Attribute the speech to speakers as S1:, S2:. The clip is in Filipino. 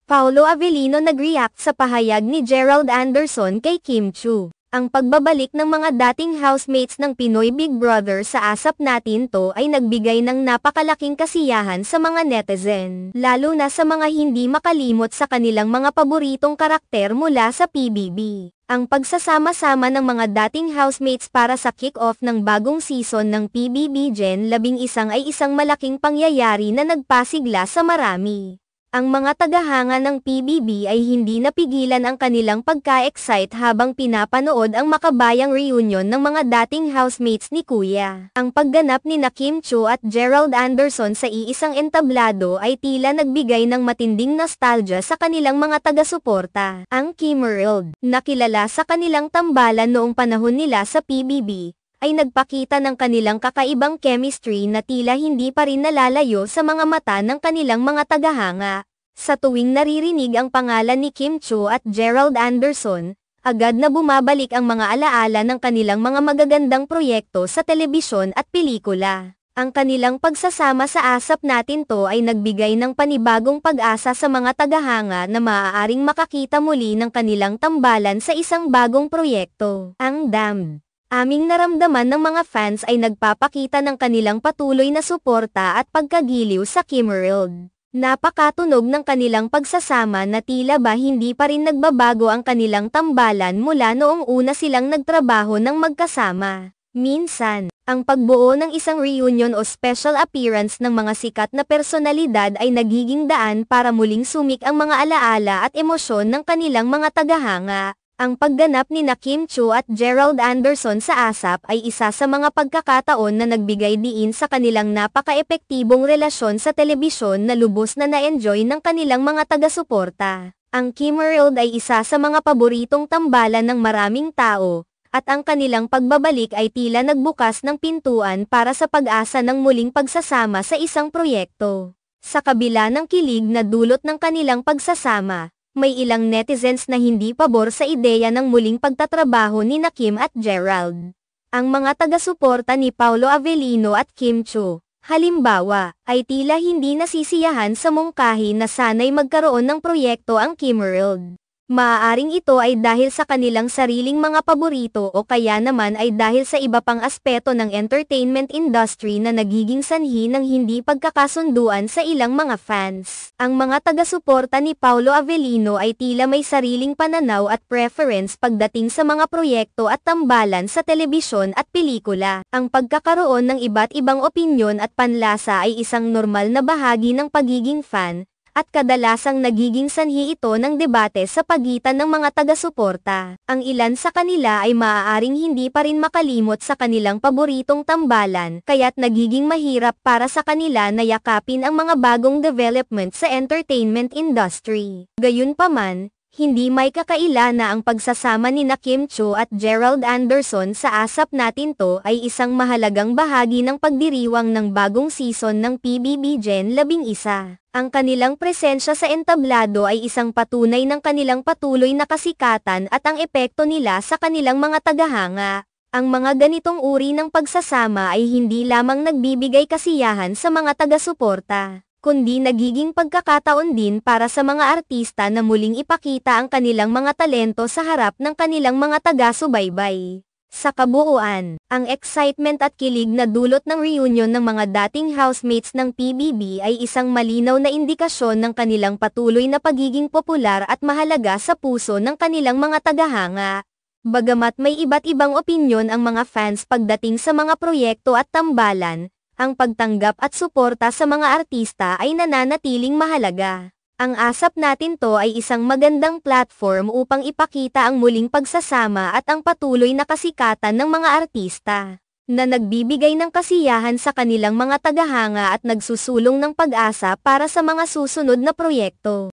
S1: Paolo Avellino nag-react sa pahayag ni Gerald Anderson kay Kim Chiu. Ang pagbabalik ng mga dating housemates ng Pinoy Big Brother sa Asap Natin To ay nagbigay ng napakalaking kasiyahan sa mga netizen, lalo na sa mga hindi makalimot sa kanilang mga paboritong karakter mula sa PBB. Ang pagsasama-sama ng mga dating housemates para sa kick-off ng bagong season ng PBB Gen 11 ay isang malaking pangyayari na nagpasigla sa marami. Ang mga tagahanga ng PBB ay hindi napigilan ang kanilang pagka-excite habang pinapanood ang makabayang reunion ng mga dating housemates ni Kuya. Ang pagganap ni Kim Chiu at Gerald Anderson sa iisang entablado ay tila nagbigay ng matinding nostalgia sa kanilang mga taga-suporta. Ang Kimmerld, na kilala sa kanilang tambalan noong panahon nila sa PBB, ay nagpakita ng kanilang kakaibang chemistry na tila hindi pa rin nalalayo sa mga mata ng kanilang mga tagahanga. Sa tuwing naririnig ang pangalan ni Kim Chiu at Gerald Anderson, agad na bumabalik ang mga alaala ng kanilang mga magagandang proyekto sa telebisyon at pelikula. Ang kanilang pagsasama sa Asap Natin To ay nagbigay ng panibagong pag-asa sa mga tagahanga na maaaring makakita muli ng kanilang tambalan sa isang bagong proyekto. Ang Damned. Aming naramdaman ng mga fans ay nagpapakita ng kanilang patuloy na suporta at pagkagiliw sa Kimmerld. Napakatunog ng kanilang pagsasama na tila ba hindi pa rin nagbabago ang kanilang tambalan mula noong una silang nagtrabaho ng magkasama. Minsan, ang pagbuo ng isang reunion o special appearance ng mga sikat na personalidad ay nagiging daan para muling sumik ang mga alaala at emosyon ng kanilang mga tagahanga. Ang pagganap ni Kim Chiu at Gerald Anderson sa Asap ay isa sa mga pagkakataon na nagbigay diin sa kanilang napaka-epektibong relasyon sa telebisyon na lubos na na-enjoy ng kanilang mga taga-suporta. Ang Kimmerld ay isa sa mga paboritong tambalan ng maraming tao, at ang kanilang pagbabalik ay tila nagbukas ng pintuan para sa pag-asa ng muling pagsasama sa isang proyekto. Sa kabila ng kilig na dulot ng kanilang pagsasama, may ilang netizens na hindi pabor sa ideya ng muling pagtatrabaho ni Kim at Gerald. Ang mga taga-suporta ni Paolo Avellino at Kim Chiu, halimbawa, ay tila hindi nasisiyahan sa mungkahi na sana'y magkaroon ng proyekto ang Kimmerld. Maaaring ito ay dahil sa kanilang sariling mga paborito o kaya naman ay dahil sa iba pang aspeto ng entertainment industry na nagiging sanhi ng hindi pagkakasunduan sa ilang mga fans. Ang mga taga-suporta ni Paolo Avellino ay tila may sariling pananaw at preference pagdating sa mga proyekto at tambalan sa telebisyon at pelikula. Ang pagkakaroon ng iba't ibang opinyon at panlasa ay isang normal na bahagi ng pagiging fan, at kadalasang nagiging sanhi ito ng debate sa pagitan ng mga taga-suporta. Ang ilan sa kanila ay maaaring hindi pa rin makalimot sa kanilang paboritong tambalan, kaya't nagiging mahirap para sa kanila na yakapin ang mga bagong development sa entertainment industry. Gayunpaman, hindi may kakaila na ang pagsasama ni Kim Chiu at Gerald Anderson sa Asap Natin To ay isang mahalagang bahagi ng pagdiriwang ng bagong season ng PBB Gen 11. Ang kanilang presensya sa entablado ay isang patunay ng kanilang patuloy na kasikatan at ang epekto nila sa kanilang mga tagahanga. Ang mga ganitong uri ng pagsasama ay hindi lamang nagbibigay kasiyahan sa mga taga-suporta, kundi nagiging pagkakataon din para sa mga artista na muling ipakita ang kanilang mga talento sa harap ng kanilang mga taga-subaybay. Sa kabuuan, ang excitement at kilig na dulot ng reunion ng mga dating housemates ng PBB ay isang malinaw na indikasyon ng kanilang patuloy na pagiging popular at mahalaga sa puso ng kanilang mga tagahanga. Bagamat may iba't ibang opinyon ang mga fans pagdating sa mga proyekto at tambalan, ang pagtanggap at suporta sa mga artista ay nananatiling mahalaga. Ang Asap Natin To ay isang magandang platform upang ipakita ang muling pagsasama at ang patuloy na kasikatan ng mga artista, na nagbibigay ng kasiyahan sa kanilang mga tagahanga at nagsusulong ng pag-asa para sa mga susunod na proyekto.